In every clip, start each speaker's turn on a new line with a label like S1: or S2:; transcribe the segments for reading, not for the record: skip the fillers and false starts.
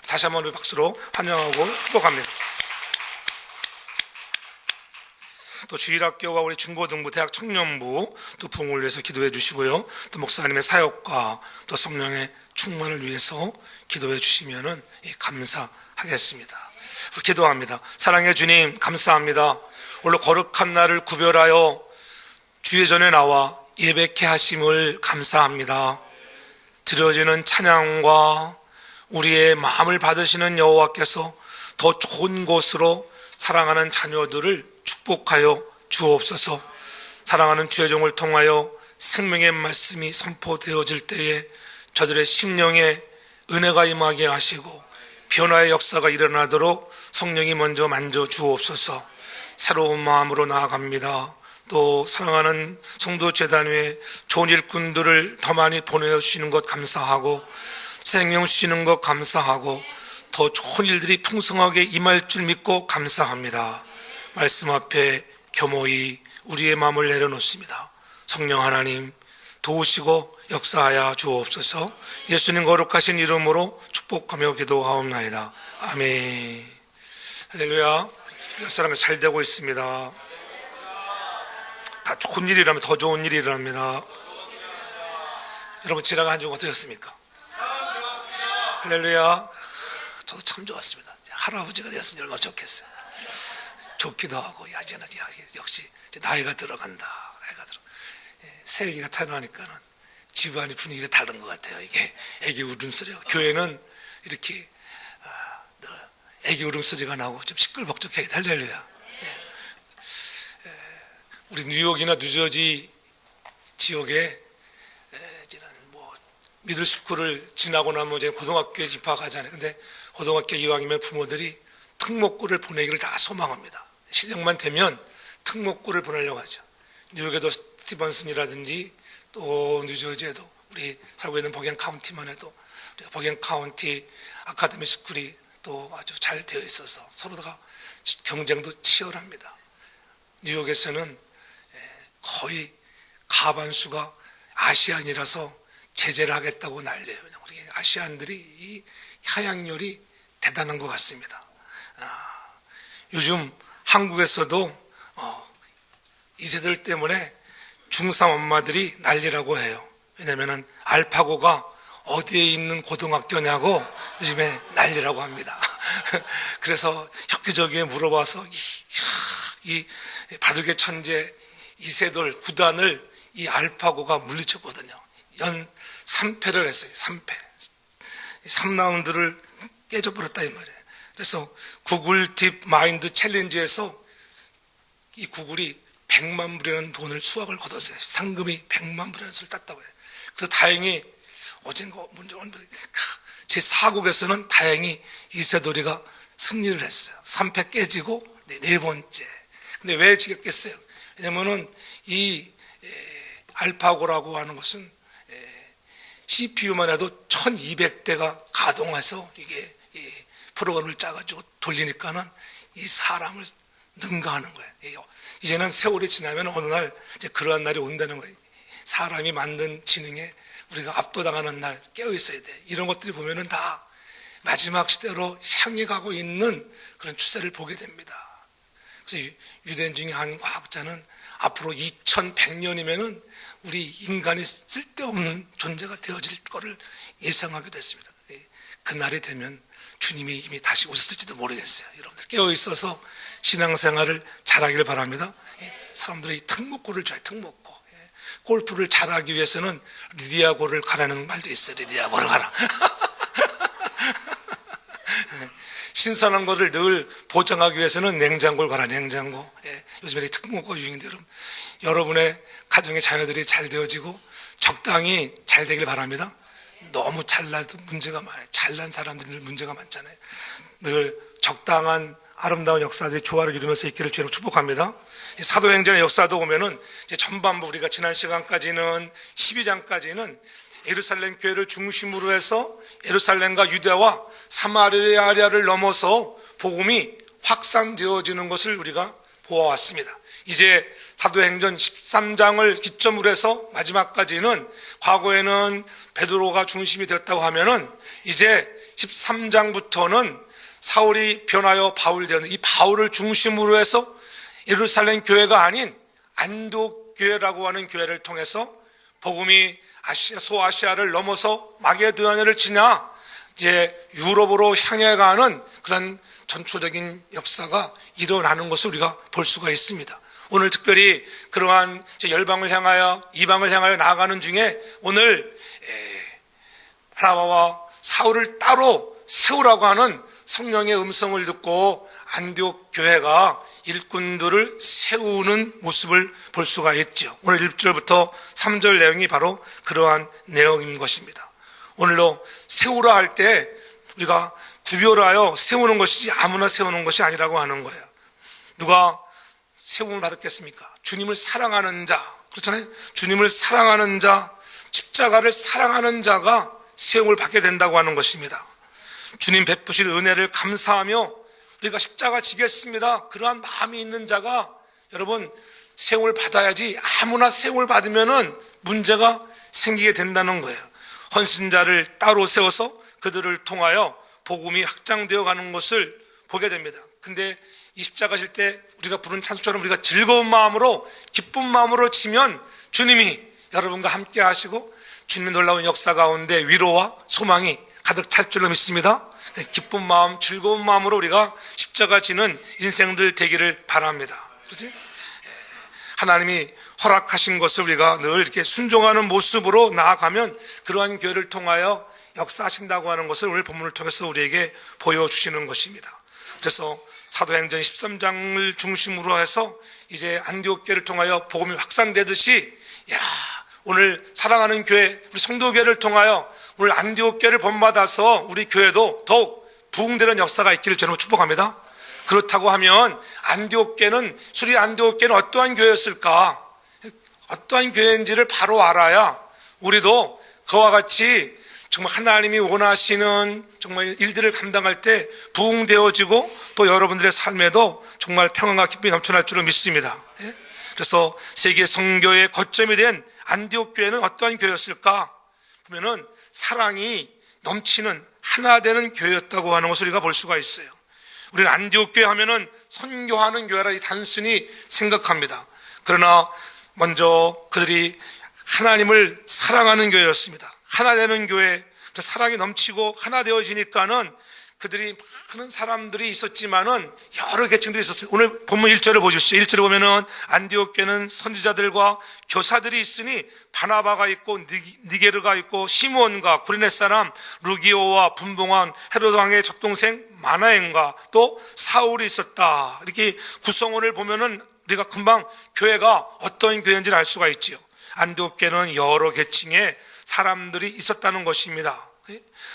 S1: 다시 한번 박수로 환영하고 축복합니다. 또 주일학교와 우리 중고등부, 대학 청년부 또 부흥을 위해서 기도해 주시고요. 또 목사님의 사역과 또 성령의 충만을 위해서 기도해 주시면은 감사하겠습니다. 기도합니다. 사랑의 주님, 감사합니다. 오늘 거룩한 날을 구별하여 주의 전에 나와 예배케 하심을 감사합니다. 드려지는 찬양과 우리의 마음을 받으시는 여호와께서 더 좋은 곳으로 사랑하는 자녀들을 축복하여 주옵소서. 사랑하는 주의 종을 통하여 생명의 말씀이 선포되어질 때에 저들의 심령에 은혜가 임하게 하시고 변화의 역사가 일어나도록 성령이 먼저 만져 주옵소서. 새로운 마음으로 나아갑니다. 또 사랑하는 성도재단위에 좋은 일꾼들을 더 많이 보내주시는 것 감사하고 생명 주시는 것 감사하고 더 좋은 일들이 풍성하게 임할 줄 믿고 감사합니다. 말씀 앞에 겸허히 우리의 마음을 내려놓습니다. 성령 하나님 도우시고 역사하여 주옵소서. 예수님 거룩하신 이름으로 축복하며 기도하옵나이다. 아멘. 할렐루야. 역사라면 잘 되고 있습니다. 다 좋은 일이라면 더 좋은 일이 일어납니다. 여러분 지나간 한 주 어떠셨습니까? 할렐루야. 저도 참 좋았습니다. 할아버지가 되었으니 얼마나 좋겠어요. 좋기도 하고 이제는 역시 나이가 들어간다. 새애기가 태어나니까는 집안의 분위기가 다른 것 같아요. 이게 애기 울음소리가 교회는 이렇게 애기 울음소리가 나고 좀 시끌벅적하게 할렐루야. 우리 뉴욕이나 뉴저지 지역에 미들스쿨을 지나고 나면 이제 고등학교에 입학하잖아요. 근데 고등학교 이왕이면 부모들이 특목고를 보내기를 다 소망합니다. 실력만 되면 특목고를 보내려고 하죠. 뉴욕에도 스티븐슨이라든지 또 뉴저지에도 우리 살고 있는 버겐 카운티만 해도 버겐 카운티 아카데미 스쿨이 또 아주 잘 되어 있어서 서로가 경쟁도 치열합니다. 뉴욕에서는 거의 가반수가 아시안이라서 제재를 하겠다고 난리예요. 우리 아시안들이 이 하향률이 대단한 것 같습니다. 요즘 한국에서도 이세들 때문에 중3 엄마들이 난리라고 해요. 왜냐하면 알파고가 어디에 있는 고등학교냐고 요즘에 난리라고 합니다. 그래서 엽기적이게 물어봐서 이 바둑의 천재 이세돌 구단을 이 알파고가 물리쳤거든요. 연 3패를 했어요. 3패. 3라운드를 깨져버렸다 이 말이에요. 그래서 구글 딥 마인드 챌린지에서 이 구글이 100만 불이라는 돈을 수확을 거뒀어요. 상금이 100만 불이라는 수를 땄다고 해요. 그래서 다행히 어젠가 제 4국에서는 다행히 이세돌이가 승리를 했어요. 3패 깨지고 네 번째. 근데 왜 지겠겠어요? 왜냐면은 이 알파고라고 하는 것은 CPU만 해도 1200대가 가동해서 이게 프로그램을 짜가지고 돌리니까는 이 사람을 능가하는 거예요. 이제는 세월이 지나면 어느 날 이제 그러한 날이 온다는 거예요. 사람이 만든 지능에 우리가 압도당하는 날 깨어 있어야 돼. 이런 것들이 보면은 다 마지막 시대로 향해 가고 있는 그런 추세를 보게 됩니다. 그래서 유대인 중에 한 과학자는 앞으로 2100년이면은 우리 인간이 쓸데없는 존재가 되어질 거를 예상하기도 했습니다. 그날이 되면 주님이 이미 다시 오셨을지도 모르겠어요. 여러분들 깨어 있어서 신앙생활을 잘하기를 바랍니다. 사람들이 특목고를 좋아해요. 특목고. 골프를 잘하기 위해서는 리디아고를 가라는 말도 있어요. 리디아고를 가라. 신선한 거를 늘 보장하기 위해서는 냉장고를 가라. 냉장고. 요즘에 특목고 유행인데 여러분의 가정의 자녀들이 잘 되어지고 적당히 잘 되길 바랍니다. 너무 잘나도 문제가 많아요. 잘난 사람들이 문제가 많잖아요. 늘 적당한 아름다운 역사들이 조화를 이루면서 있기를 주님으로 축복합니다. 사도행전의 역사도 보면은 이제 전반부 우리가 지난 시간까지는 12장까지는 예루살렘 교회를 중심으로 해서 예루살렘과 유대와 사마리아를 넘어서 복음이 확산되어지는 것을 우리가 보아왔습니다. 이제 사도행전 13장을 기점으로 해서 마지막까지는 과거에는 베드로가 중심이 되었다고 하면은 이제 13장부터는 사울이 변하여 바울되는 이 바울을 중심으로 해서 예루살렘 교회가 아닌 안디옥 교회라고 하는 교회를 통해서 복음이 소아시아를 넘어서 마게도냐를 지나 이제 유럽으로 향해 가는 그런 전초적인 역사가 일어나는 것을 우리가 볼 수가 있습니다. 오늘 특별히 그러한 열방을 향하여 이방을 향하여 나아가는 중에 오늘 바나바와 사울을 따로 세우라고 하는 성령의 음성을 듣고 안디옥 교회가 일꾼들을 세우는 모습을 볼 수가 있죠. 오늘 1절부터 3절 내용이 바로 그러한 내용인 것입니다. 오늘로 세우라 할 때 우리가 구별하여 세우는 것이지 아무나 세우는 것이 아니라고 하는 거예요. 누가 세움을 받았겠습니까? 주님을 사랑하는 자, 그렇잖아요. 주님을 사랑하는 자, 십자가를 사랑하는 자가 세움을 받게 된다고 하는 것입니다. 주님 베푸실 은혜를 감사하며 우리가 십자가 지겠습니다, 그러한 마음이 있는 자가 여러분 세움을 받아야지 아무나 세움을 받으면은 문제가 생기게 된다는 거예요. 헌신자를 따로 세워서 그들을 통하여 복음이 확장되어 가는 것을 보게 됩니다. 근데 이 십자가 질 때 우리가 부른 찬송처럼 우리가 즐거운 마음으로 기쁜 마음으로 지면 주님이 여러분과 함께 하시고 주님의 놀라운 역사 가운데 위로와 소망이 가득 찰 줄로 믿습니다. 기쁜 마음, 즐거운 마음으로 우리가 십자가 지는 인생들 되기를 바랍니다. 그렇지? 하나님이 허락하신 것을 우리가 늘 이렇게 순종하는 모습으로 나아가면 그러한 교회를 통하여 역사하신다고 하는 것을 오늘 본문을 통해서 우리에게 보여주시는 것입니다. 그래서 사도행전 13장을 중심으로 해서 이제 안디옥 교회를 통하여 복음이 확산되듯이 오늘 사랑하는 교회, 우리 성도교회를 통하여 오늘 안디옥 교회를 본받아서 우리 교회도 더욱 부흥되는 역사가 있기를 저는 축복합니다. 그렇다고 하면 안디옥 교회는 수리 안디옥 교회는 어떠한 교회였을까? 어떠한 교회인지를 바로 알아야 우리도 그와 같이 정말 하나님이 원하시는 정말 일들을 감당할 때 부흥되어지고 또 여러분들의 삶에도 정말 평안과 기쁨이 넘쳐날 줄을 믿습니다. 그래서 세계 선교의 거점이 된 안디옥 교회는 어떠한 교회였을까? 보면은 사랑이 넘치는 하나 되는 교회였다고 하는 것을 우리가 볼 수가 있어요. 우리는 안디옥 교회 하면은 선교하는 교회라 단순히 생각합니다. 그러나 먼저 그들이 하나님을 사랑하는 교회였습니다. 하나 되는 교회, 사랑이 넘치고 하나 되어지니까는 그들이 많은 사람들이 있었지만은 여러 계층들이 있었어요. 오늘 본문 1절을 보십시오. 1절에 보면은 안디옥 교회는 선지자들과 교사들이 있으니 바나바가 있고 니게르가 있고 시므온과 구레네 사람 루기오와 분봉한 헤로드 왕의 적동생 마나엔과 또 사울이 있었다. 이렇게 구성원을 보면은 우리가 금방 교회가 어떤 교회인지를 알 수가 있지요. 안디옥 교회는 여러 계층의 사람들이 있었다는 것입니다.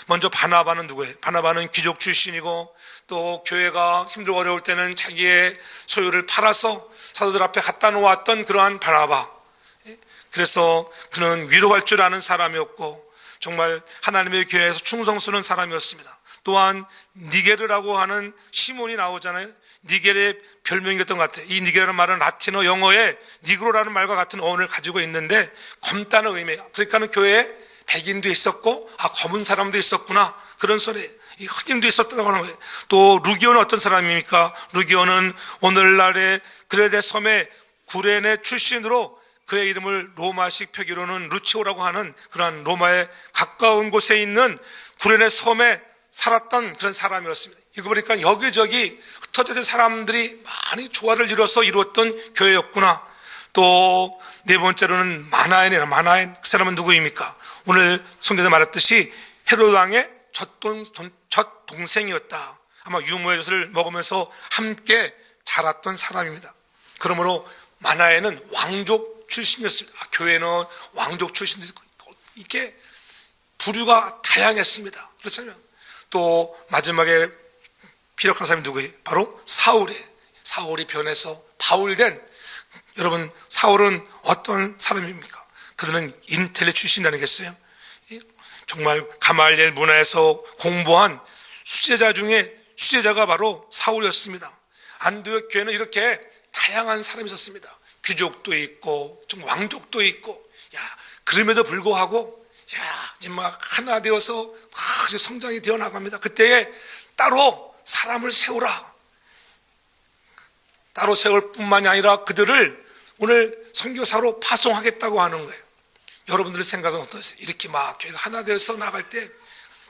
S1: 먼저 바나바는 누구예요? 바나바는 귀족 출신이고 또 교회가 힘들고 어려울 때는 자기의 소유를 팔아서 사도들 앞에 갖다 놓았던 그러한 바나바. 그래서 그는 위로할 줄 아는 사람이었고 정말 하나님의 교회에서 충성스러운 사람이었습니다. 또한 니게르라고 하는 시몬이 나오잖아요. 니게르의 별명이었던 것 같아요. 이 니게르라는 말은 라틴어 영어에 니그로라는 말과 같은 어원을 가지고 있는데 검다는 의미예요. 그러니까는 교회에 백인도 있었고 검은 사람도 있었구나 그런 소리. 이 흑인도 있었다고 하는 거예요. 또 루기오는 어떤 사람입니까? 루기오는 오늘날의 그레데 섬의 구레네 출신으로 그의 이름을 로마식 표기로는 루치오라고 하는 그런 로마에 가까운 곳에 있는 구레네 섬에 살았던 그런 사람이었습니다. 이거 보니까 여기저기 흩어진 사람들이 많이 조화를 이뤄서 이루었던 교회였구나. 또 네 번째로는 마나엔이라. 마나엔, 그 사람은 누구입니까? 오늘 성경에 말했듯이 헤로드 왕의 첫 동생이었다. 아마 유모의 젖을 먹으면서 함께 자랐던 사람입니다. 그러므로 마나엔은 왕족 출신이었습니다. 교회는 왕족 출신도 있고 이게 부류가 다양했습니다. 그렇잖아요. 또 마지막에 피력한 사람이 누구예요? 바로 사울이에요. 사울이 변해서 바울된, 여러분 사울은 어떤 사람입니까? 그들은 인텔리 출신이 아니겠어요? 정말 가말리엘 문화에서 공부한 수제자 중에 수제자가 바로 사울이었습니다. 안디옥 교회는 이렇게 다양한 사람이 있었습니다. 귀족도 있고 좀 왕족도 있고, 그럼에도 불구하고 야, 이제 막 하나 되어서 막 이제 성장이 되어 나갑니다. 그때에 따로 사람을 세우라. 따로 세울 뿐만이 아니라 그들을 오늘 선교사로 파송하겠다고 하는 거예요. 여러분들의 생각은 어떠세요? 이렇게 막 교회가 하나 되어서 나갈 때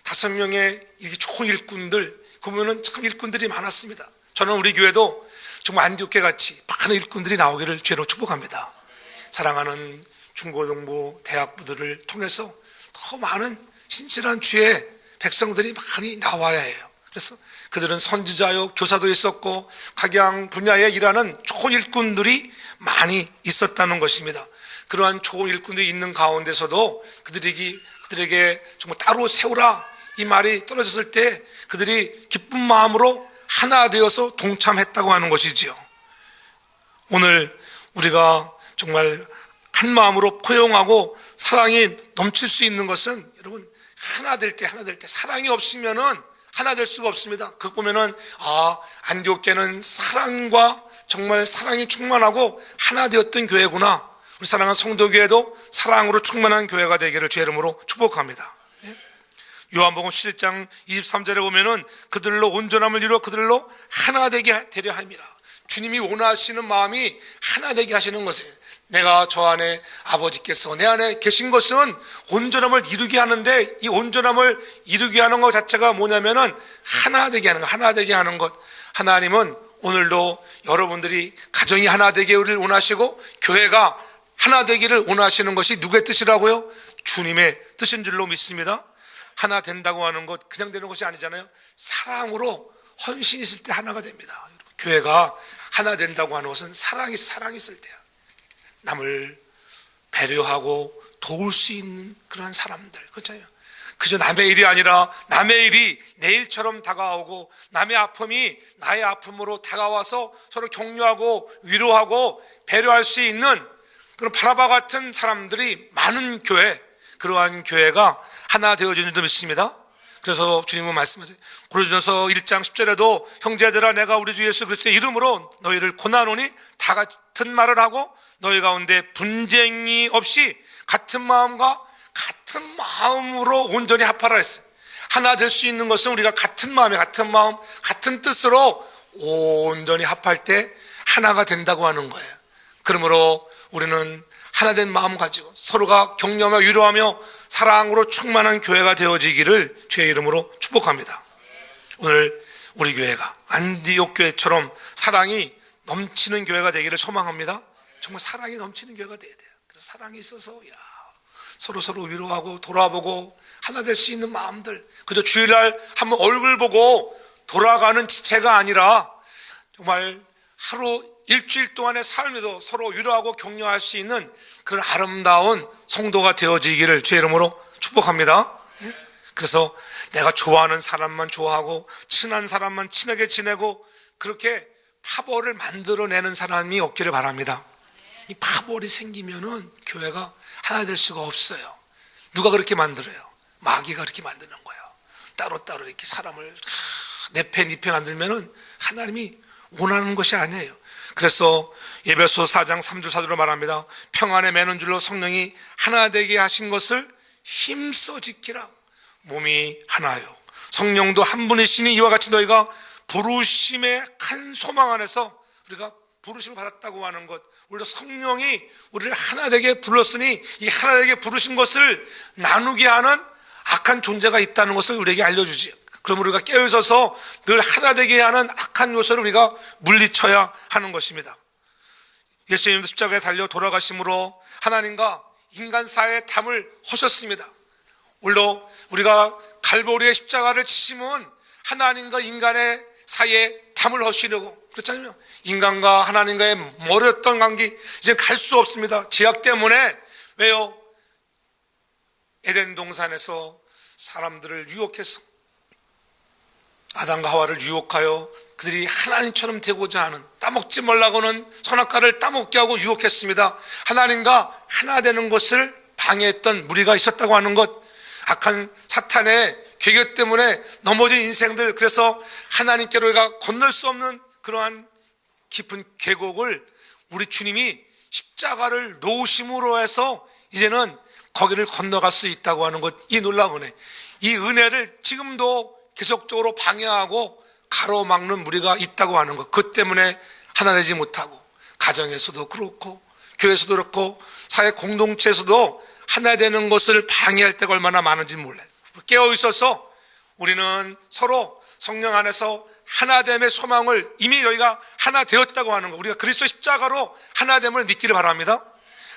S1: 5명의 이렇게 좋은 일꾼들, 그러면은 참 일꾼들이 많았습니다. 저는 우리 교회도 정말 안디옥교 같이 많은 일꾼들이 나오기를 주로 축복합니다. 사랑하는 중고등부, 대학부들을 통해서 더 많은 신실한 주의 백성들이 많이 나와야 해요. 그래서 그들은 선지자요, 교사도 있었고 각양 분야에 일하는 좋은 일꾼들이 많이 있었다는 것입니다. 그러한 좋은 일꾼들이 있는 가운데서도 그들에게 정말 따로 세우라 이 말이 떨어졌을 때 그들이 기쁜 마음으로 하나 되어서 동참했다고 하는 것이지요. 오늘 우리가 정말 한 마음으로 포용하고 사랑이 넘칠 수 있는 것은 여러분 하나 될 때 사랑이 없으면은 하나 될 수가 없습니다. 그거 보면은 안디옥교는 사랑과 정말 사랑이 충만하고 하나 되었던 교회구나. 우리 사랑하는 성도교회도 사랑으로 충만한 교회가 되기를 주의 이름으로 축복합니다. 요한복음 7장 23절에 보면은 그들로 온전함을 이루어 그들로 하나 되려 함이라. 주님이 원하시는 마음이 하나 되게 하시는 것이에요. 내가 저 안에 아버지께서 내 안에 계신 것은 온전함을 이루게 하는데 이 온전함을 이루게 하는 것 자체가 뭐냐면은 하나 되게 하는 것, 하나 되게 하는 것. 하나님은 오늘도 여러분들이 가정이 하나 되기를 원하시고 교회가 하나 되기를 원하시는 것이 누구의 뜻이라고요? 주님의 뜻인 줄로 믿습니다. 하나 된다고 하는 것 그냥 되는 것이 아니잖아요. 사랑으로 헌신이 있을 때 하나가 됩니다. 교회가 하나 된다고 하는 것은 사랑이 있을 때야. 남을 배려하고 도울 수 있는 그런 사람들, 그렇잖아요. 그저 남의 일이 아니라 남의 일이 내 일처럼 다가오고 남의 아픔이 나의 아픔으로 다가와서 서로 격려하고 위로하고 배려할 수 있는 그런 바라바 같은 사람들이 많은 교회, 그러한 교회가 하나 되어지는 줄 믿습니다. 그래서 주님은 말씀하세요. 고린도전서 1장 10절에도 형제들아 내가 우리 주 예수 그리스도의 이름으로 너희를 권하노니 다 같은 말을 하고 너희 가운데 분쟁이 없이 같은 마음으로 온전히 합하라 했어요. 하나 될 수 있는 것은 우리가 같은 마음에 같은 마음 같은 뜻으로 온전히 합할 때 하나가 된다고 하는 거예요. 그러므로 우리는 하나된 마음 가지고 서로가 격려하며 위로하며 사랑으로 충만한 교회가 되어지기를 주의 이름으로 축복합니다. 오늘 우리 교회가 안디옥 교회처럼 사랑이 넘치는 교회가 되기를 소망합니다. 정말 사랑이 넘치는 교회가 되어야 돼요. 그래서 사랑이 있어서 서로 위로하고 돌아보고 하나 될 수 있는 마음들, 그저 주일날 한번 얼굴 보고 돌아가는 지체가 아니라 정말 하루 일주일 동안의 삶에도 서로 위로하고 격려할 수 있는 그런 아름다운 성도가 되어지기를 주의 이름으로 축복합니다. 그래서 내가 좋아하는 사람만 좋아하고 친한 사람만 친하게 지내고 그렇게 파벌을 만들어내는 사람이 없기를 바랍니다. 이 파벌이 생기면은 교회가 하나 될 수가 없어요. 누가 그렇게 만들어요? 마귀가 그렇게 만드는 거예요. 따로따로 이렇게 사람을 내패 만들면은 하나님이 원하는 것이 아니에요. 그래서 에베소 4장 3절 4절로 말합니다. 평안에 매는 줄로 성령이 하나 되게 하신 것을 힘써 지키라. 몸이 하나요. 성령도 한 분이시니 이와 같이 너희가 부르심의 한 소망 안에서 우리가 부르심을 받았다고 하는 것, 우리도 성령이 우리를 하나 되게 불렀으니 이 하나 되게 부르신 것을 나누게 하는 악한 존재가 있다는 것을 우리에게 알려주지. 그럼 우리가 깨어있어서 늘 하나 되게 하는 악한 요소를 우리가 물리쳐야 하는 것입니다. 예수님도 십자가에 달려 돌아가심으로 하나님과 인간 사이의 담을 허셨습니다. 물론 우리가 갈보리의 십자가를 치심은 하나님과 인간의 사이에 담을 허시려고, 그렇잖아요. 인간과 하나님과의 멀었던 관계 이제 갈 수 없습니다. 죄악 때문에. 왜요? 에덴 동산에서 사람들을 유혹해서 아담과 하와를 유혹하여 그들이 하나님처럼 되고자 하는, 따먹지 말라고는 선악과를 따먹게 하고 유혹했습니다. 하나님과 하나 되는 것을 방해했던 무리가 있었다고 하는 것, 악한 사탄의 계획 때문에 넘어진 인생들, 그래서 하나님께로 우리가 건널 수 없는 그러한 깊은 계곡을 우리 주님이 십자가를 놓으심으로 해서 이제는 거기를 건너갈 수 있다고 하는 것, 이 놀라운 은혜, 이 은혜를 지금도 계속적으로 방해하고 가로막는 무리가 있다고 하는 것, 그 때문에 하나 되지 못하고 가정에서도 그렇고 교회에서도 그렇고 사회 공동체에서도 하나 되는 것을 방해할 때가 얼마나 많은지 몰라요. 깨어 있어서 우리는 서로 성령 안에서 하나됨의 소망을 이미 저희가 하나 되었다고 하는 것, 우리가 그리스도 십자가로 하나됨을 믿기를 바랍니다.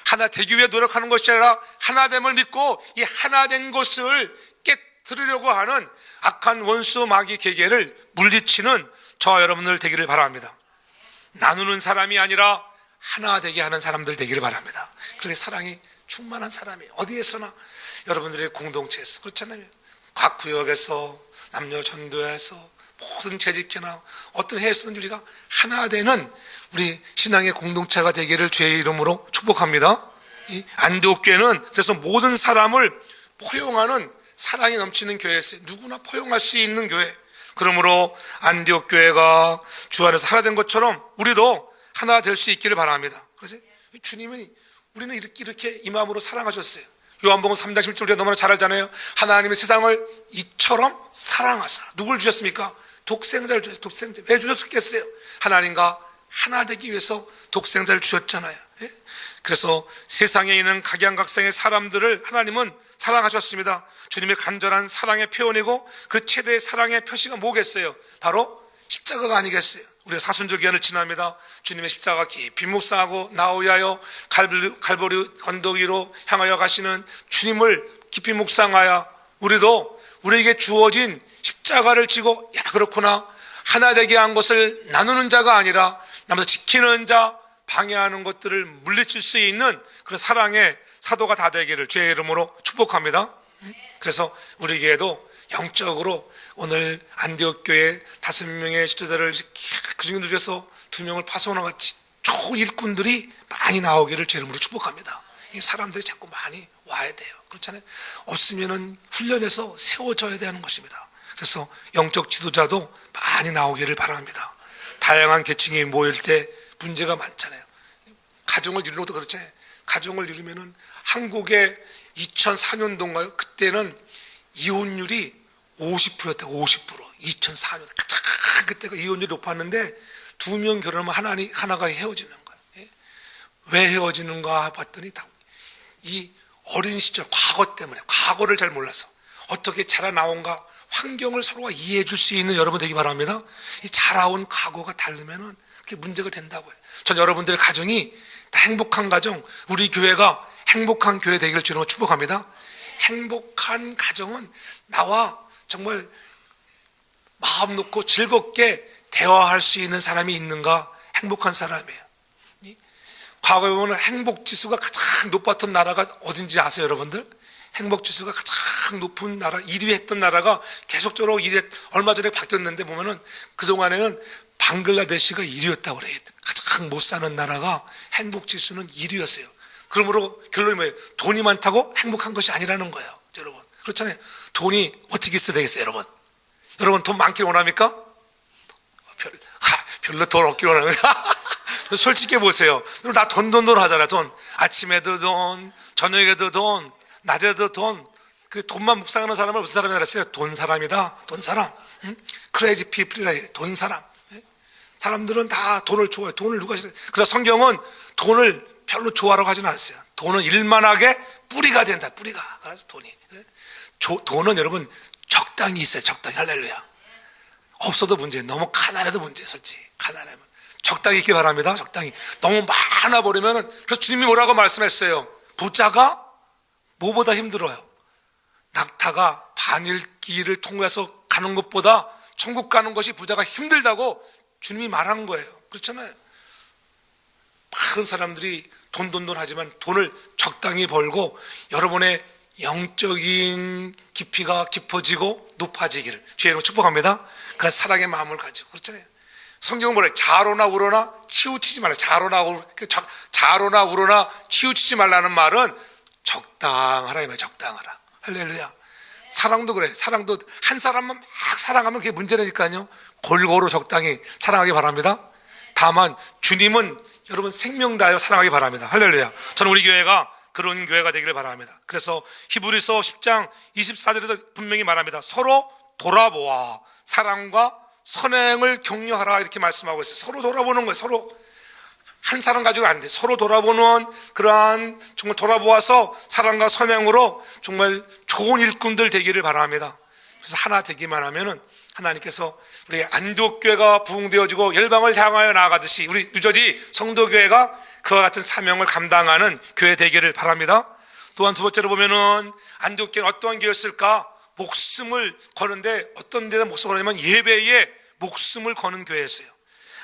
S1: 하나 되기 위해 노력하는 것이 아니라 하나됨을 믿고 이 하나된 것을 깨뜨리려고 하는 악한 원수 마귀 계계를 물리치는 저와 여러분들 되기를 바랍니다. 나누는 사람이 아니라 하나 되게 하는 사람들 되기를 바랍니다. 그렇게 사랑이 충만한 사람이 어디에서나 여러분들의 공동체에서, 그렇잖아요. 각 구역에서, 남녀 전도에서, 모든 재직회나 어떤 해에서든 우리가 하나 되는 우리 신앙의 공동체가 되기를 주의 이름으로 축복합니다. 이 안디옥 교회는 그래서 모든 사람을 포용하는 사랑이 넘치는 교회였어요. 누구나 포용할 수 있는 교회. 그러므로 안디옥 교회가 주 안에서 하나 된 것처럼 우리도 하나 될 수 있기를 바랍니다. 그래서 주님이 우리는 이렇게 이 마음으로 사랑하셨어요. 요한복음 3장 10절 우리가 너무나 잘 알잖아요. 하나님의 세상을 이처럼 사랑하사. 누굴 주셨습니까? 독생자를 주셨어요. 독생자. 왜 주셨겠어요? 하나님과 하나 되기 위해서 독생자를 주셨잖아요. 예? 그래서 세상에 있는 각양각색의 사람들을 하나님은 사랑하셨습니다. 주님의 간절한 사랑의 표현이고 그 최대의 사랑의 표시가 뭐겠어요? 바로 십자가가 아니겠어요? 우리가 사순절 기간을 지납니다. 주님의 십자가 깊이 묵상하고 나 위하여 갈보리 언덕 위로 향하여 가시는 주님을 깊이 묵상하여 우리도 우리에게 주어진 십자가를 지고, 야 그렇구나, 하나 되게 한 것을 나누는 자가 아니라 남에서 지키는 자, 방해하는 것들을 물리칠 수 있는 그런 사랑의 사도가 다 되기를 주의 이름으로 축복합니다. 그래서 우리에게도 영적으로 오늘 안디옥 교회 5명의 지도자를 그 중에서 2명을 파송하는 같이 좋은 일꾼들이 많이 나오기를 주의 이름으로 축복합니다. 이 사람들이 자꾸 많이 와야 돼요. 그렇잖아요. 없으면은 훈련해서 세워져야 되는 것입니다. 그래서 영적 지도자도 많이 나오기를 바랍니다. 다양한 계층이 모일 때 문제가 많잖아요. 가정을 이루는 것도 그렇잖아요. 가정을 이루면은 한국의 2004년도인가요? 그때는 이혼율이 50%였다고. 50%. 2004년 가장 그때가 이혼율이 높았는데 2명 결혼하면 하나가 헤어지는 거예요. 예? 왜 헤어지는가 봤더니 이 어린 시절 과거 때문에, 과거를 잘 몰라서 어떻게 자라나온가 환경을 서로가 이해해 줄 수 있는 여러분 되기 바랍니다. 이 자라온 과거가 다르면은 그게 문제가 된다고요. 전 여러분들의 가정이 다 행복한 가정, 우리 교회가 행복한 교회 되기를 주로 축복합니다. 행복한 가정은 나와 정말 마음 놓고 즐겁게 대화할 수 있는 사람이 있는가? 행복한 사람이에요. 과거에 보면 행복 지수가 가장 높았던 나라가 어딘지 아세요, 여러분들? 행복 지수가 가장 높은 나라, 1위 했던 나라가 계속적으로 얼마 전에 바뀌었는데 보면은 그동안에는 방글라데시가 1위였다고 그래요. 가장 못 사는 나라가 행복 지수는 1위였어요. 그러므로 결론이 뭐예요? 돈이 많다고 행복한 것이 아니라는 거예요, 여러분. 그렇잖아요. 돈이 어떻게 있어야 되겠어요, 여러분? 여러분 돈 많길 원합니까? 별로 돈 없길 원하는 솔직히 보세요. 다 돈 하잖아요. 돈. 아침에도 돈, 저녁에도 돈, 낮에도 돈. 그 돈만 묵상하는 사람을 무슨 사람이라 그랬어요? 돈 사람이다. 돈 사람. 크레이지 피플이라 해요. 돈 사람. 사람들은 다 돈을 좋아해요. 돈을 누가 싫어해요? 그래서 성경은 돈을 별로 좋아하라고 하지는 않았어요. 돈은 일만하게 뿌리가 된다. 뿌리가. 그래서 돈이. 돈은 여러분 적당히 있어요. 적당히. 할렐루야. 없어도 문제예요. 너무 가난해도 문제예요. 솔직히. 가난하면. 적당히 있기 바랍니다. 적당히. 너무 많아버리면은, 그래서 주님이 뭐라고 말씀했어요? 부자가 뭐보다 힘들어요? 낙타가 반일기를 통해서 가는 것보다 천국 가는 것이 부자가 힘들다고 주님이 말한 거예요. 그렇잖아요. 많은 사람들이 돈 하지만 돈을 적당히 벌고 여러분의 영적인 깊이가 깊어지고 높아지기를 주의 이름으로 축복합니다. 그런 사랑의 마음을 가지고. 그렇잖아요. 성경은 뭐래? 자로나 우로나 치우치지 말라. 자로나 우로나 치우치지 말라는 말은 적당하라 이 말이야. 적당하라. 할렐루야. 사랑도 그래. 사랑도 한 사람만 막 사랑하면 그게 문제라니까요. 골고루 적당히 사랑하기 바랍니다. 다만 주님은 여러분 생명 다하여 사랑하기 바랍니다. 할렐루야. 저는 우리 교회가 그런 교회가 되기를 바랍니다. 그래서 히브리서 10장 24절에도 분명히 말합니다. 서로 돌아보아 사랑과 선행을 격려하라 이렇게 말씀하고 있어요. 서로 돌아보는 거예요. 서로 한 사람 가지고 안 돼. 서로 돌아보는 그러한 정말 돌아보아서 사랑과 선행으로 정말 좋은 일꾼들 되기를 바랍니다. 그래서 하나 되기만 하면은 하나님께서 우리 안디옥교회가 부흥되어지고 열방을 향하여 나아가듯이 우리 뉴저지 성도교회가 그와 같은 사명을 감당하는 교회 되기를 바랍니다. 또한 두 번째로 보면은 안디옥교회는 어떠한 교회였을까? 목숨을 거는데 어떤 데다 목숨을 거냐면 예배에 목숨을 거는 교회였어요.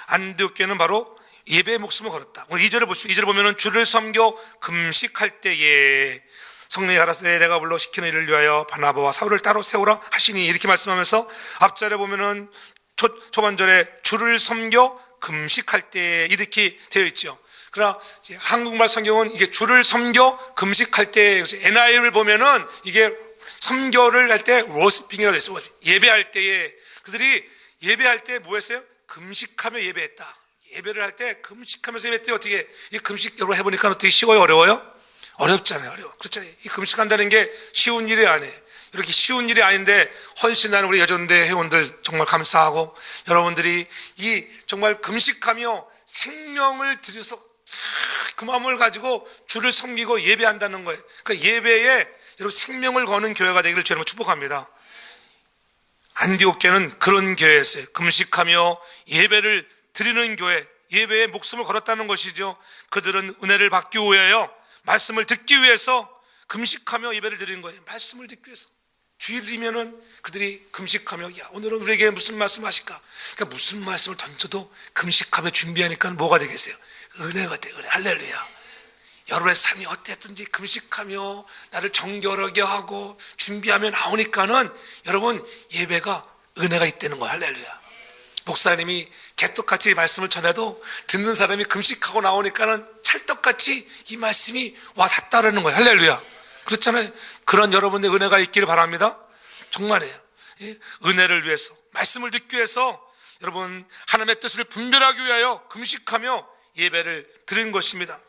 S1: 안디옥교회는 바로 예배에 목숨을 걸었다. 오늘 2절을 보시죠. 2절을 보면은 주를 섬겨 금식할 때에 성령이 가라사대 내가 불러 시키는 일을 위하여 바나바와 사울을 따로 세우라 하시니 이렇게 말씀하면서 앞절에 보면은 초반절에 주를 섬겨 금식할 때 이렇게 되어 있죠. 그러나 한국말 성경은 이게 주를 섬겨 금식할 때 NIV를 보면은 이게 섬겨를 할 때 워시핑이라고 했어요. 예배할 때에 그들이 예배할 때 뭐 했어요? 금식하며 예배했다. 예배를 할 때 금식하면서 예배했대요. 어떻게 이 금식 여러분 해보니까 어떻게 쉬워요? 어려워요? 어렵잖아요. 어려워. 그렇잖아요. 이 금식한다는 게 쉬운 일이 아니에요. 이렇게 쉬운 일이 아닌데 헌신하는 우리 여전대 회원들 정말 감사하고 여러분들이 이 정말 금식하며 생명을 들여서 그 마음을 가지고 주를 섬기고 예배한다는 거예요. 그러니까 예배에 여러분 생명을 거는 교회가 되기를 주님으로 축복합니다. 안디옥교회는 그런 교회였어요. 금식하며 예배를 드리는 교회, 예배에 목숨을 걸었다는 것이죠. 그들은 은혜를 받기 위하여 말씀을 듣기 위해서 금식하며 예배를 드리는 거예요. 말씀을 듣기 위해서. 주일이면은 그들이 금식하며 야 오늘은 우리에게 무슨 말씀 하실까? 그러니까 무슨 말씀을 던져도 금식하며 준비하니까 뭐가 되겠어요? 은혜가 돼. 은혜. 할렐루야. 여러분의 삶이 어땠든지 금식하며 나를 정결하게 하고 준비하며 나오니까는 여러분 예배가 은혜가 있다는 거예요. 할렐루야. 목사님이 개떡같이 말씀을 전해도 듣는 사람이 금식하고 나오니까는 찰떡같이 이 말씀이 와 닿다라는 거예요. 할렐루야. 그렇잖아요. 그런 여러분의 은혜가 있기를 바랍니다. 정말이에요. 은혜를 위해서 말씀을 듣기 위해서 여러분 하나님의 뜻을 분별하기 위하여 금식하며 예배를 드린 것입니다.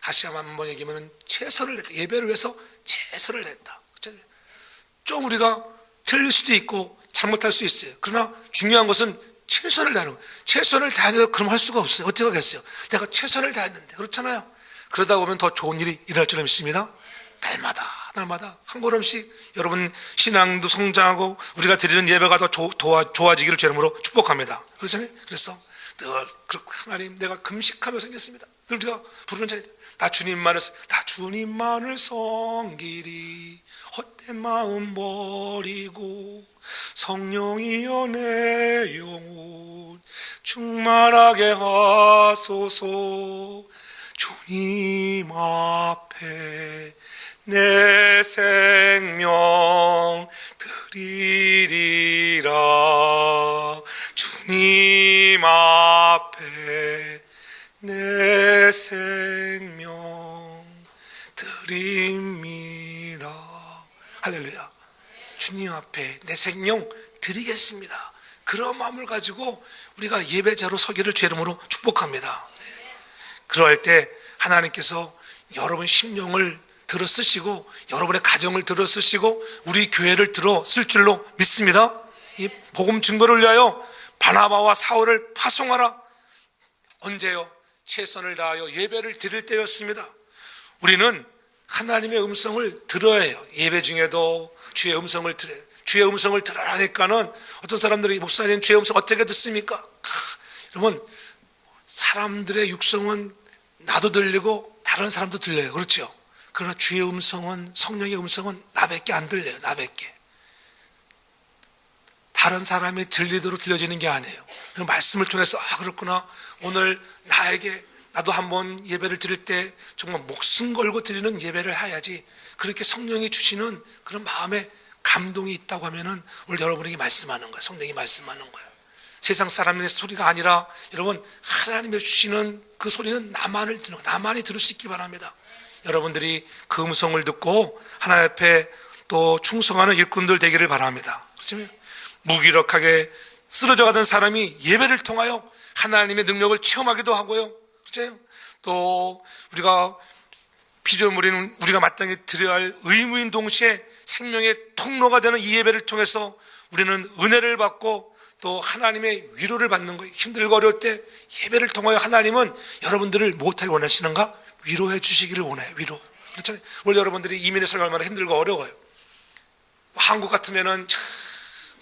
S1: 다시 한번 얘기하면 최선을 다했다. 예배를 위해서 최선을 다했다. 좀 우리가 틀릴 수도 있고 잘못할 수 있어요. 그러나 중요한 것은 최선을 다하는 거예요. 최선을 다해서 그럼 할 수가 없어요. 어떻게 하겠어요? 내가 최선을 다했는데. 그렇잖아요. 그러다 보면 더 좋은 일이 일어날 줄 믿습니다. 날마다 한 걸음씩 여러분 신앙도 성장하고 우리가 드리는 예배가 더 좋아지기를 주님으로 축복합니다. 그렇잖아요. 그래서 늘 하나님 내가 금식하며 생겼습니다. 늘 우리가 부르는 자리 나 주님만을 섬기리 헛된 마음 버리고 성령이여 내 영혼 충만하게 하소서. 주님 앞에 내 생명 드리리라. 주님 앞에 내 생명 드립니다. 할렐루야. 주님 앞에 내 생명 드리겠습니다. 그런 마음을 가지고 우리가 예배자로 서기를 주 이름으로 축복합니다. 그럴 때 하나님께서 여러분 심령을 들어 쓰시고 여러분의 가정을 들어 쓰시고 우리 교회를 들어 쓸 줄로 믿습니다. 이 복음 증거를 위하여 바나바와 사울을 파송하라. 언제요? 최선을 다하여 예배를 드릴 때였습니다. 우리는 하나님의 음성을 들어야 해요. 예배 중에도 주의 음성을 들어요. 주의 음성을 들으라니까는 어떤 사람들이 목사님 주의 음성 어떻게 듣습니까? 여러분 사람들의 육성은 나도 들리고 다른 사람도 들려요. 그렇죠? 그러나 주의 음성은 성령의 음성은 나밖에 안 들려요. 나밖에. 다른 사람이 들리도록 들려지는 게 아니에요. 말씀을 통해서 그렇구나. 오늘 나도 한번 예배를 드릴 때 정말 목숨 걸고 드리는 예배를 해야지. 그렇게 성령이 주시는 그런 마음에 감동이 있다고 하면은 오늘 여러분에게 말씀하는 거예요. 성령이 말씀하는 거예요. 세상 사람의 소리가 아니라 여러분 하나님이 주시는 그 소리는 나만이 들을 수 있기 바랍니다. 여러분들이 그 음성을 듣고 하나님 앞에 또 충성하는 일꾼들 되기를 바랍니다. 그렇죠? 무기력하게 쓰러져 가던 사람이 예배를 통하여 하나님의 능력을 체험하기도 하고요. 그렇죠? 또 우리가 피조물인 우리가 마땅히 드려야 할 의무인 동시에 생명의 통로가 되는 이 예배를 통해서 우리는 은혜를 받고 또 하나님의 위로를 받는 거예요. 힘들고 어려울 때 예배를 통하여 하나님은 여러분들을 무엇하기 원하시는가? 위로해 주시기를 원해요. 위로. 그렇잖아요. 원래 여러분들이 이민의 삶이 얼마나 힘들고 어려워요. 한국 같으면은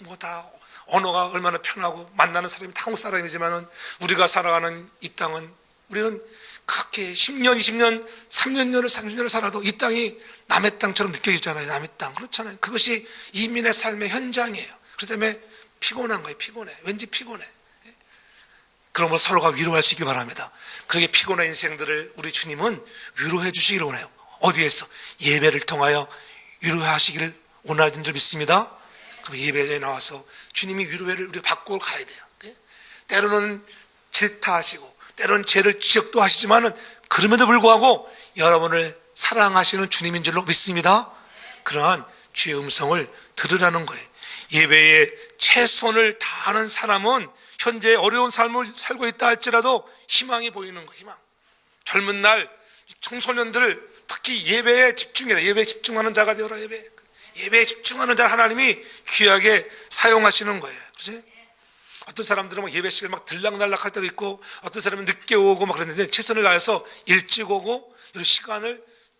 S1: 뭐 다 언어가 얼마나 편하고 만나는 사람이 다 한국 사람이지만은 우리가 살아가는 이 땅은 우리는 그렇게 10년, 20년, 3년을 30년을 살아도 이 땅이 남의 땅처럼 느껴지잖아요. 남의 땅. 그렇잖아요. 그것이 이민의 삶의 현장이에요. 그렇기 때문에 피곤한 거예요. 피곤해. 왠지 피곤해. 그러므로 서로가 위로할 수 있길 바랍니다. 그렇게 피곤한 인생들을 우리 주님은 위로해 주시기를 원해요. 어디에서? 예배를 통하여 위로하시기를 원하는 줄 믿습니다. 그럼 예배에 나와서 주님이 위로를 우리가 받고 가야 돼요. 때로는 질타하시고 때로는 죄를 지적도 하시지만은 그럼에도 불구하고 여러분을 사랑하시는 주님인 줄로 믿습니다. 그러한 주의 음성을 들으라는 거예요. 예배에 최선을 다하는 사람은 현재 어려운 삶을 살고 있다 할지라도 희망이 보이는 거예요. 희망. 젊은 날 청소년들 특히 예배에 집중해라. 예배에 집중하는 자가 되어라. 예배에 집중하는 자 하나님이 귀하게 사용하시는 거예요. 그렇지? 어떤 사람들은 막 예배 시간에 막 들락날락 할 때도 있고 어떤 사람은 늦게 오고 막 그러는데 최선을 다해서 일찍 오고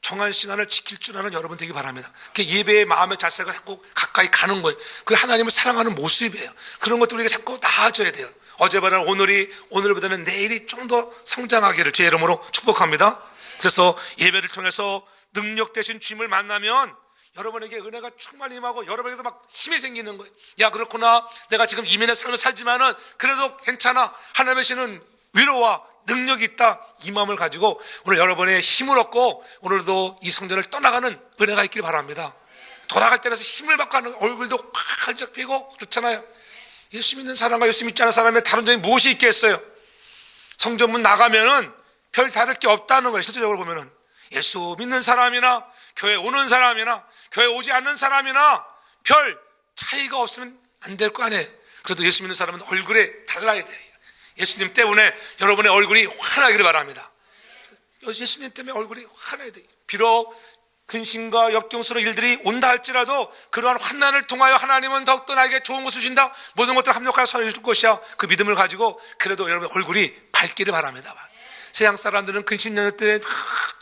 S1: 정한 시간을 지킬 줄 아는 여러분 되기 바랍니다. 예배의 마음의 자세가 자꾸 가까이 가는 거예요. 그 하나님을 사랑하는 모습이에요. 그런 것들 우리가 자꾸 나아져야 돼요. 어제보다는 오늘보다는 내일이 좀 더 성장하기를 주의 이름으로 축복합니다. 그래서 예배를 통해서 능력 되신 주님을 만나면 여러분에게 은혜가 충만히 임하고 여러분에게도 막 힘이 생기는 거예요. 야, 그렇구나. 내가 지금 이민의 삶을 살지만은 그래도 괜찮아. 하나님의 신은 위로와 능력이 있다. 이 마음을 가지고 오늘 여러분의 힘을 얻고 오늘도 이 성전을 떠나가는 은혜가 있길 바랍니다. 돌아갈 때는 힘을 받고 하는 얼굴도 확 활짝 피고 그렇잖아요. 예수 믿는 사람과 예수 믿지 않은 사람의 다른 점이 무엇이 있겠어요? 성전문 나가면은 별 다를 게 없다는 거예요. 실제적으로 보면은 예수 믿는 사람이나 교회 오는 사람이나 교회 오지 않는 사람이나 별 차이가 없으면 안 될 거 아니에요. 그래도 예수 믿는 사람은 얼굴에 달라야 돼요. 예수님 때문에 여러분의 얼굴이 환하기를 바랍니다. 예수님 때문에 얼굴이 환해야 돼요. 비록 근심과 역경스러운 일들이 온다 할지라도 그러한 환난을 통하여 하나님은 더욱더 나에게 좋은 것을 주신다. 모든 것들을 합력하여 선을 줄 것이야. 그 믿음을 가지고 그래도 여러분의 얼굴이 밝기를 바랍니다. 세상 사람들은 근심연애 때문에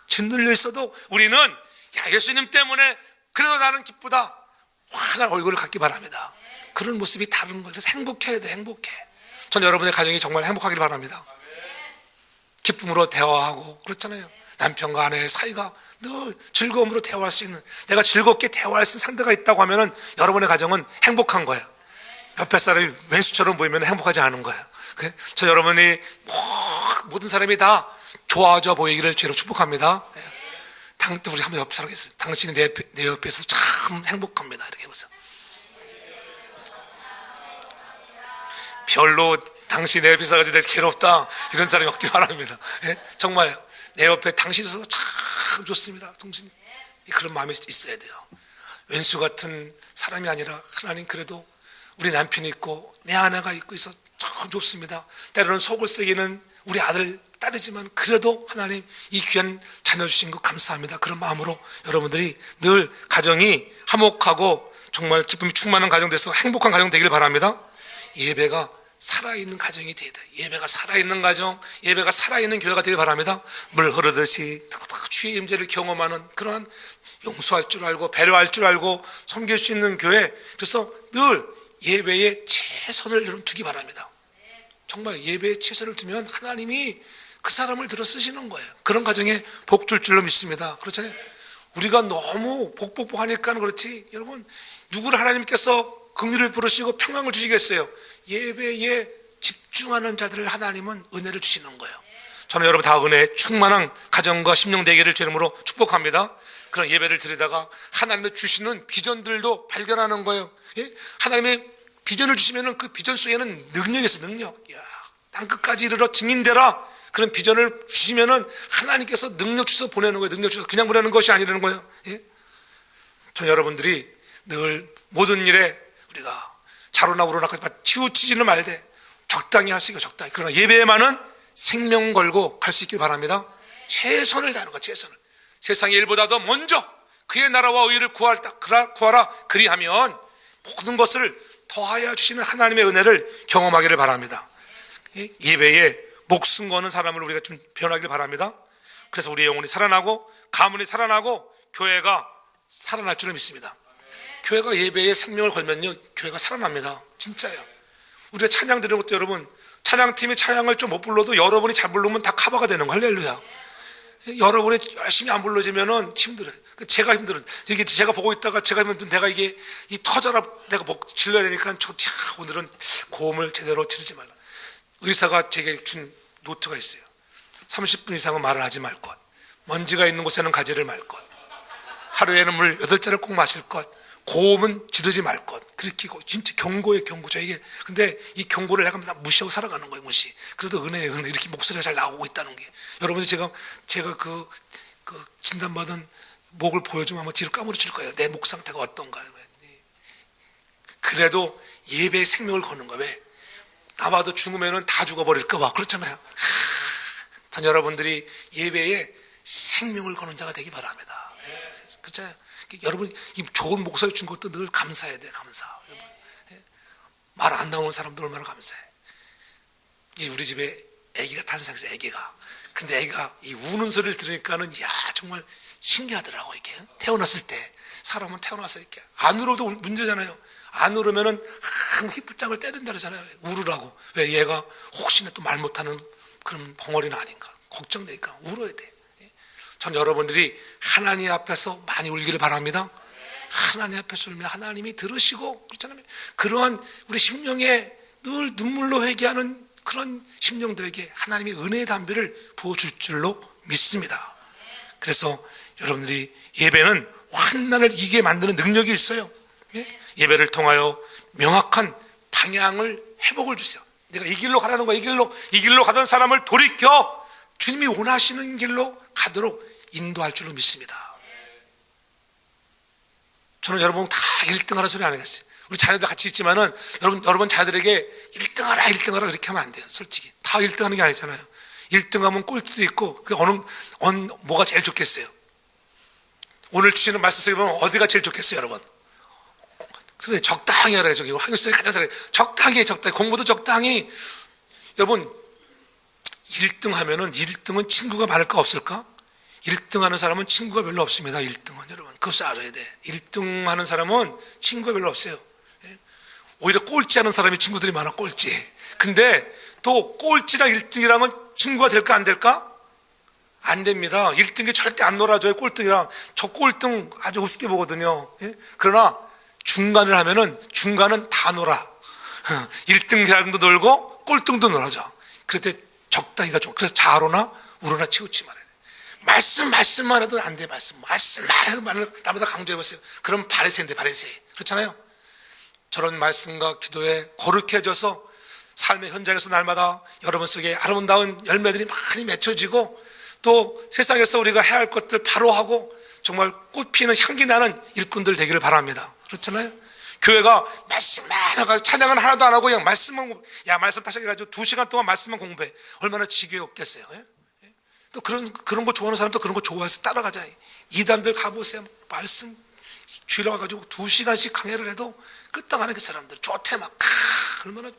S1: 짓눌려 있어도 우리는 야, 예수님 때문에 그래도 나는 기쁘다. 환한 얼굴을 갖기 바랍니다. 그런 모습이 다른 거예요. 그래서 행복해야 돼. 행복해. 저는 여러분의 가정이 정말 행복하기를 바랍니다. 기쁨으로 대화하고 그렇잖아요. 남편과 아내의 사이가 늘 즐거움으로 대화할 수 있는, 내가 즐겁게 대화할 수 있는 상대가 있다고 하면은 여러분의 가정은 행복한 거예요. 옆에 사람이 왼수처럼 보이면 행복하지 않은 거예요. 저 여러분이 모든 사람이 다 좋아져 보이기를 주로 축복합니다. 우리 한번 옆 사람 있어요. 당신이 내 옆에서 참 행복합니다. 이렇게 해보세요. 별로 당신 내 옆에 있어가지고 내가 괴롭다 이런 사람이 없기 바랍니다. 정말요. 내 옆에 당신이 있어서 참 좋습니다. 당신 그런 마음이 있어야 돼요. 왼수 같은 사람이 아니라 하나님 그래도 우리 남편이 있고 내 아내가 있고 있어 참 좋습니다. 때로는 속을 썩이는 우리 아들 딸이지만 그래도 하나님 이 귀한 자녀 주신 거 감사합니다. 그런 마음으로 여러분들이 늘 가정이 화목하고 정말 기쁨이 충만한 가정 돼서 행복한 가정 되길 바랍니다. 예배가 살아있는 가정이 되야 돼요. 예배가 살아있는 가정, 예배가 살아있는 교회가 되길 바랍니다. 물 흐르듯이 주의 임재를 경험하는 그러한 용서할 줄 알고 배려할 줄 알고 섬길 수 있는 교회. 그래서 늘 예배에 최선을 여러분 두기 바랍니다. 정말 예배에 최선을 두면 하나님이 그 사람을 들어 쓰시는 거예요. 그런 가정에 복 줄 줄로 믿습니다. 그렇잖아요. 우리가 너무 복복하니까 그렇지 여러분 누구를 하나님께서 긍휼을 부르시고 평강을 주시겠어요? 예배에 집중하는 자들을 하나님은 은혜를 주시는 거예요. 저는 여러분 다 은혜 충만한 가정과 심령 되기를 제 이름으로 축복합니다. 그런 예배를 드리다가 하나님의 주시는 비전들도 발견하는 거예요. 예? 하나님의 비전을 주시면 그 비전 속에는 능력이 있어. 능력. 야, 땅끝까지 이르러 증인되라. 그런 비전을 주시면은 하나님께서 능력 주셔서 보내는 거예요. 능력 주셔서 그냥 보내는 것이 아니라는 거예요. 예? 전 여러분들이 늘 모든 일에 우리가 자로나 우로나 치우치지는 말되 적당히 할 수 있고 적당히. 그러나 예배에만은 생명 걸고 갈 수 있길 바랍니다. 최선을 다하는 거 최선을. 세상의 일보다 더 먼저 그의 나라와 의를 구하라 그리하면 모든 것을 더하여 주시는 하나님의 은혜를 경험하기를 바랍니다. 예배에 목숨 거는 사람을 우리가 좀 변하기를 바랍니다. 그래서 우리의 영혼이 살아나고 가문이 살아나고 교회가 살아날 줄을 믿습니다. 교회가 예배에 생명을 걸면요, 교회가 살아납니다. 진짜예요. 우리가 찬양 드리는 것도 여러분, 찬양팀이 찬양을 좀 못 불러도 여러분이 잘 부르면 다 커버가 되는 거. 할렐루야. 여러분이 열심히 안 불러지면은 힘들어요. 제가 힘들어요. 이게 제가 보고 있다가 제가 하면 내가 이게 이 터져라 내가 질러야 되니까 오늘은 고음을 제대로 지르지 말라. 의사가 제게 준 노트가 있어요. 30분 이상은 말을 하지 말 것. 먼지가 있는 곳에는 가지를 말 것. 하루에는 물 8잔을 꼭 마실 것. 고음은 지르지 말 것. 그렇게 진짜 경고예요, 경고. 저에게. 근데 이 경고를 내가 무시하고 살아가는 거예요, 무시. 그래도 은혜 이렇게 목소리가 잘 나오고 있다는 게. 여러분이 제가 그 진단받은 목을 보여주면 아마 뒤로 까무러칠 거예요. 내 목 상태가 어떤가. 그래도 예배에 생명을 거는 거예요. 왜? 아마도 죽으면은 다 죽어버릴까 봐. 그렇잖아요. 전 여러분들이 예배에 생명을 거는 자가 되기 바랍니다. 그렇잖아요. 여러분 이 좋은 목소리 준 것도 늘 감사해야 돼. 감사. 말 안 나오는 사람들 얼마나 감사해. 우리 집에 아기가 탄생했어요. 아기가. 근데 아기가 이 우는 소리를 들으니까는 정말 신기하더라고. 이렇게 태어났을 때 사람은 태어나서 이렇게 안 울어도 문제잖아요. 안 울으면은 휘부장을 때린다 그러잖아요. 울으라고. 왜? 얘가 혹시나 또 말 못하는 그런 벙어리는 아닌가 걱정되니까 울어야 돼. 전 여러분들이 하나님 앞에서 많이 울기를 바랍니다. 하나님 앞에서 울면 하나님이 들으시고, 그렇잖아요. 그러한 우리 심령에 늘 눈물로 회개하는 그런 심령들에게 하나님이 은혜의 담비를 부어줄 줄로 믿습니다. 그래서 여러분들이 예배는 환난을 이기게 만드는 능력이 있어요. 예배를 통하여 명확한 방향을 회복을 주세요. 내가 이 길로 가라는 거야. 이 길로 가던 사람을 돌이켜 주님이 원하시는 길로 가도록 인도할 줄로 믿습니다. 저는 여러분 다 1등 하라 소리 안 하겠어요. 우리 자녀들 같이 있지만은 여러분 자녀들에게 1등 하라 그렇게 하면 안 돼요. 솔직히 다 1등 하는 게 아니잖아요. 1등 하면 꼴찌도 있고, 뭐가 제일 좋겠어요? 오늘 주시는 말씀 속에 보면 어디가 제일 좋겠어요, 여러분? 그래, 적당히 하라. 저기 한글쌤이 가장 잘해. 적당히 공부도 적당히. 여러분 1등 하면은 1등은 친구가 많을까 없을까? 1등 하는 사람은 친구가 별로 없습니다. 1등은 여러분 그것을 알아야 돼. 1등 하는 사람은 친구가 별로 없어요. 오히려 꼴찌 하는 사람이 친구들이 많아. 꼴찌. 근데 또 꼴찌랑 1등이랑은 친구가 될까 안 될까? 안 됩니다. 1등이 절대 안 놀아줘요. 꼴등이랑. 저 꼴등 아주 우습게 보거든요. 그러나 중간을 하면은 중간은 다 놀아. 1등이랑도 놀고 꼴등도 놀아줘. 그럴 때 적당히가 좋아. 그래서 자로나 우로나 치우치 말아야 돼. 말씀만 해도 안 돼. 말씀만 해도 나보다 강조해보세요. 그럼 바리새인데 바리새. 그렇잖아요. 저런 말씀과 기도에 거룩해져서 삶의 현장에서 날마다 여러분 속에 아름다운 열매들이 많이 맺혀지고, 또 세상에서 우리가 해야 할 것들 바로 하고 정말 꽃피는 향기 나는 일꾼들 되기를 바랍니다. 그렇잖아요. 교회가 말씀만 하고 찬양은 하나도 안 하고 그냥 말씀 다시 해가지고 2시간 동안 말씀만 공부해. 얼마나 지겹겠어요. 또 그런 거 좋아하는 사람도 그런 거 좋아해서 따라가자. 이단들 가보세요. 말씀 주일에 와가지고 2시간씩 강의를 해도 끄떡하는 그 사람들 좋대 막 얼마나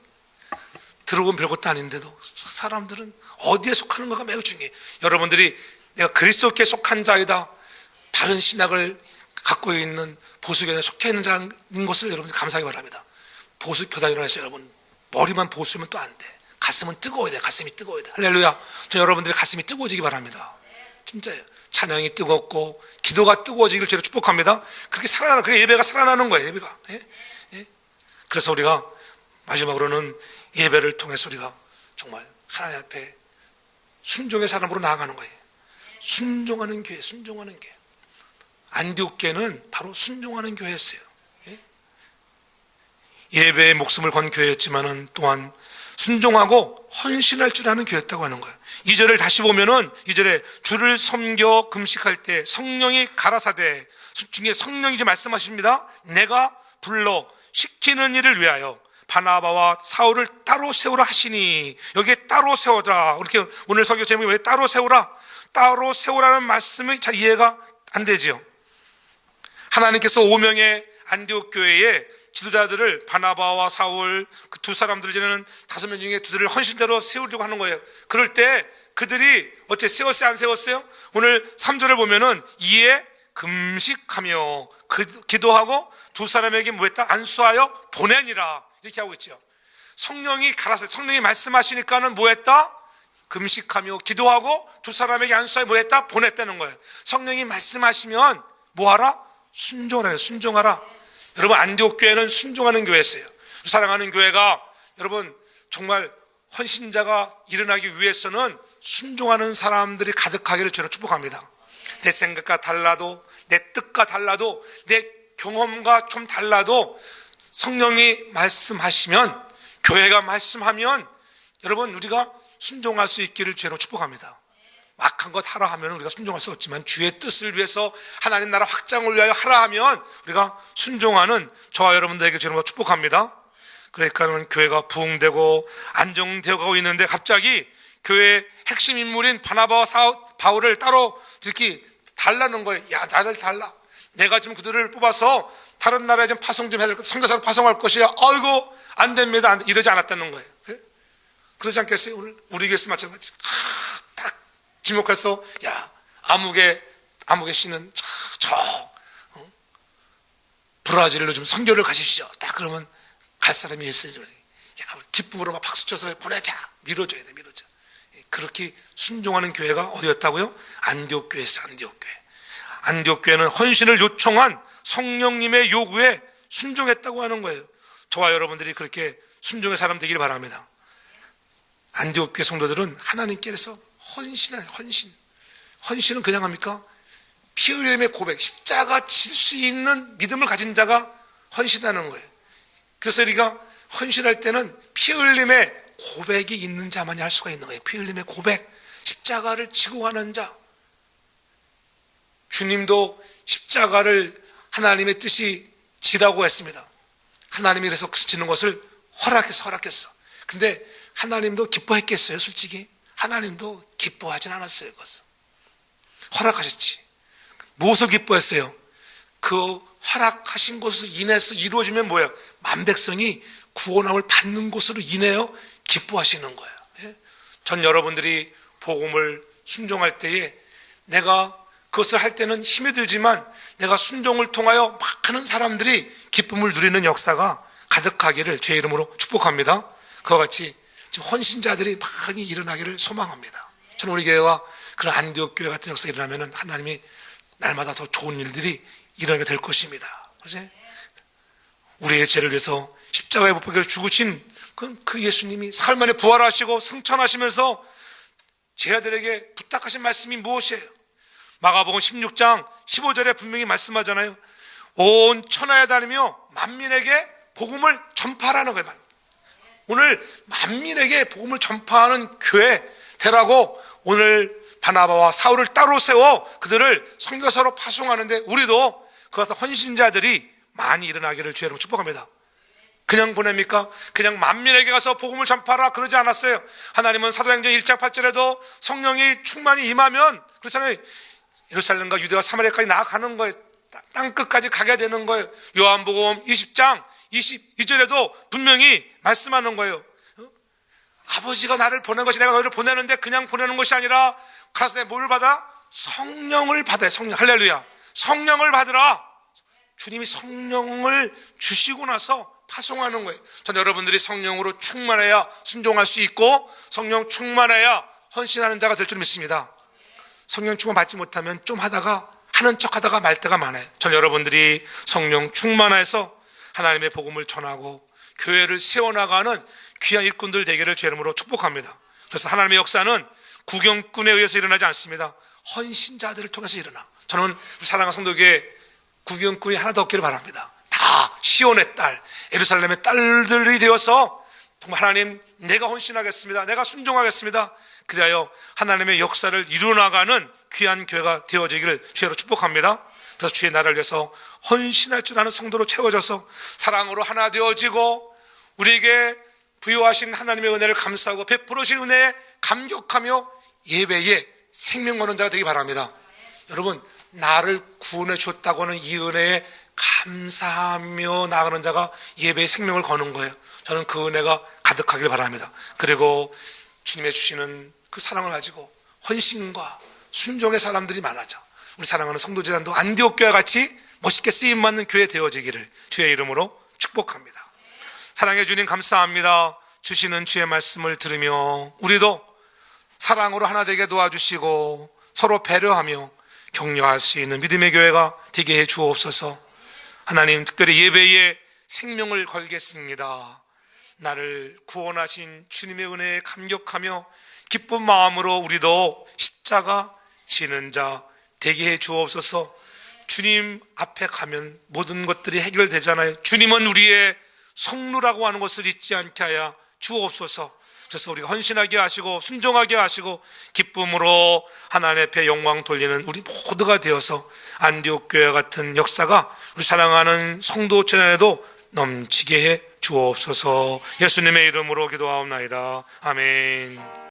S1: 들어온 별것도 아닌데도 사람들은 어디에 속하는가가 매우 중요해요. 여러분들이 내가 그리스도께 속한 자이다, 다른 신학을 갖고 있는 보수교단에 속해 있는 자인 것을 여러분들 감사하기 바랍니다. 보수교단이라고 해서 여러분 머리만 보수면 또 안 돼. 가슴은 뜨거워야 돼. 가슴이 뜨거워야 돼. 할렐루야. 저 여러분들의 가슴이 뜨거워지기 바랍니다. 진짜예요. 찬양이 뜨겁고 기도가 뜨거워지기를 제가 축복합니다. 그렇게 그게 예배가 살아나는 거예요. 예배가. 그래서 우리가 마지막으로는 예배를 통해서 우리가 정말 하나님 앞에 순종의 사람으로 나아가는 거예요. 순종하는 교회. 안디옥 교회는 바로 순종하는 교회였어요. 예배에 목숨을 건 교회였지만은 또한 순종하고 헌신할 줄 아는 교회였다고 하는 거예요. 2절을 다시 보면은 2절에 주를 섬겨 금식할 때 성령이 가라사대, 중에 성령이 이제 말씀하십니다. 내가 불러 시키는 일을 위하여 바나바와 사울을 따로 세우라 하시니, 여기에 따로 세우라, 이렇게 오늘 설교 제목이 왜 따로 세우라? 따로 세우라는 말씀이 잘 이해가 안 되지요. 하나님께서 5명의 안디옥 교회에 지도자들을, 바나바와 사울, 그 두 사람들을 지내는 5명 중에 두들을 헌신자로 세우려고 하는 거예요. 그럴 때 그들이 어째 세웠어요, 안 세웠어요? 오늘 3절을 보면은 이에 금식하며 기도하고 두 사람에게 뭐 했다? 안수하여 보내니라, 이렇게 하고 있죠. 성령이 갈았어요. 성령이 말씀하시니까는 뭐 했다? 금식하며 기도하고 두 사람에게 안수하여 뭐 했다? 보냈다는 거예요. 성령이 말씀하시면 뭐 하라? 순종하라. 순종하라. 여러분, 안디옥 교회는 순종하는 교회였어요. 사랑하는 교회가 여러분 정말 헌신자가 일어나기 위해서는 순종하는 사람들이 가득하기를 저는 축복합니다. 내 생각과 달라도, 내 뜻과 달라도, 내 경험과 좀 달라도 성령이 말씀하시면, 교회가 말씀하면 여러분 우리가 순종할 수 있기를 주로 축복합니다. 막한 것 하라 하면 우리가 순종할 수 없지만, 주의 뜻을 위해서 하나님 나라 확장을 위하여 하라 하면 우리가 순종하는 저와 여러분들에게 주로 축복합니다. 그러니까는 교회가 부흥되고 안정되어 가고 있는데 갑자기 교회의 핵심 인물인 바나바와 바울을 따로 이렇게 달라는 거예요. 야, 나를 달라. 내가 지금 그들을 뽑아서 다른 나라에 좀 파송 좀 해야 될 것, 선교사로 파송할 것이야. 아이고, 안 됩니다. 이러지 않았다는 거예요. 그러지 않겠어요? 오늘 우리 교회에서 마찬가지. 딱 지목해서, 야, 아무개 씨는 브라질로 좀 선교를 가십시오. 딱 그러면 갈 사람이 있어요. 야, 기쁨으로 막 박수 쳐서 보내자. 밀어줘야 돼, 밀어줘. 그렇게 순종하는 교회가 어디였다고요? 안디옥 교회였어요, 안디옥 교회. 안디옥 교회는 헌신을 요청한 성령님의 요구에 순종했다고 하는 거예요. 저와 여러분들이 그렇게 순종의 사람 되기를 바랍니다. 안디옥 교회 성도들은 하나님께서 헌신은 그냥 합니까? 피 흘림의 고백, 십자가 질 수 있는 믿음을 가진 자가 헌신하는 거예요. 그래서 우리가 헌신할 때는 피 흘림의 고백이 있는 자만이 할 수가 있는 거예요. 피 흘림의 고백, 십자가를 지고 가는 자. 주님도 십자가를 하나님의 뜻이 지라고 했습니다. 하나님이 그래서 지는 것을 허락했어. 근데 하나님도 기뻐했겠어요? 솔직히 하나님도 기뻐하진 않았어요. 그것을 허락하셨지. 무엇을 기뻐했어요? 그 허락하신 것으로 인해서 이루어지면 뭐예요? 만백성이 구원함을 받는 것으로 인하여 기뻐하시는 거예요. 전 여러분들이 복음을 순종할 때에 내가 그것을 할 때는 힘이 들지만 내가 순종을 통하여 많은 사람들이 기쁨을 누리는 역사가 가득하기를 주의 이름으로 축복합니다. 그와 같이 지금 헌신자들이 많이 일어나기를 소망합니다. 저는 우리 교회와 그런 안디옥 교회 같은 역사가 일어나면 하나님이 날마다 더 좋은 일들이 일어나게 될 것입니다. 그렇지? 우리의 죄를 위해서 십자가에 못 박혀 죽으신 그 예수님이 사흘 만에 부활하시고 승천하시면서 제자들에게 부탁하신 말씀이 무엇이에요? 마가복음 16장 15절에 분명히 말씀하잖아요. 온 천하에 다니며 만민에게 복음을 전파하라는 거예요. 오늘 만민에게 복음을 전파하는 교회 되라고 오늘 바나바와 사울을 따로 세워 그들을 선교사로 파송하는데, 우리도 그것과 헌신자들이 많이 일어나기를 주의 이름으로 축복합니다. 그냥 보냅니까? 그냥 만민에게 가서 복음을 전파하라 그러지 않았어요. 하나님은 사도행전 1장 8절에도 성령이 충만히 임하면, 그렇잖아요, 예루살렘과 유대와 사마리아까지 나아가는 거예요. 땅끝까지 가게 되는 거예요. 요한복음 20장 22절에도 분명히 말씀하는 거예요. 아버지가 나를 보낸 것이 내가 너희를 보내는데 그냥 보내는 것이 아니라 가서 뭐를 받아? 성령을 받아요. 성령. 할렐루야. 성령을 받으라. 주님이 성령을 주시고 나서 파송하는 거예요. 전 여러분들이 성령으로 충만해야 순종할 수 있고 성령 충만해야 헌신하는 자가 될 줄 믿습니다. 성령 충만 받지 못하면 좀 하다가 하는 척 하다가 말 때가 많아요. 전 여러분들이 성령 충만해서 하나님의 복음을 전하고 교회를 세워나가는 귀한 일꾼들 되기를 제 이름으로 축복합니다. 그래서 하나님의 역사는 구경꾼에 의해서 일어나지 않습니다. 헌신자들을 통해서 일어나. 저는 사랑하는 성도교회 구경꾼이 하나도 없기를 바랍니다. 다 시온의 딸, 예루살렘의 딸들이 되어서 정말 하나님, 내가 헌신하겠습니다. 내가 순종하겠습니다. 그리하여 하나님의 역사를 이루어나가는 귀한 교회가 되어지기를 주의로 축복합니다. 그래서 주의 나라를 위해서 헌신할 줄 아는 성도로 채워져서 사랑으로 하나 되어지고 우리에게 부여하신 하나님의 은혜를 감사하고 베풀으신 은혜에 감격하며 예배에 생명 거는 자가 되기 바랍니다. 여러분, 나를 구원해 줬다고 하는 이 은혜에 감사하며 나아가는 자가 예배에 생명을 거는 거예요. 저는 그 은혜가 가득하길 바랍니다. 그리고 주님의 주시는 그 사랑을 가지고 헌신과 순종의 사람들이 많아져 우리 사랑하는 성도재단도 안디옥 교회와 같이 멋있게 쓰임받는 교회 되어지기를 주의 이름으로 축복합니다. 사랑해 주님 감사합니다. 주시는 주의 말씀을 들으며 우리도 사랑으로 하나 되게 도와주시고 서로 배려하며 격려할 수 있는 믿음의 교회가 되게 해 주옵소서. 하나님, 특별히 예배에 생명을 걸겠습니다. 나를 구원하신 주님의 은혜에 감격하며 기쁜 마음으로 우리도 십자가 지는 자 되게 해 주옵소서. 주님 앞에 가면 모든 것들이 해결되잖아요. 주님은 우리의 성루라고 하는 것을 잊지 않게 하여 주옵소서. 그래서 우리가 헌신하게 하시고 순종하게 하시고 기쁨으로 하나님 앞에 영광 돌리는 우리 모두가 되어서 안디옥 교회 같은 역사가 우리 사랑하는 성도 재단에도 넘치게 해 주옵소서. 예수님의 이름으로 기도하옵나이다. 아멘.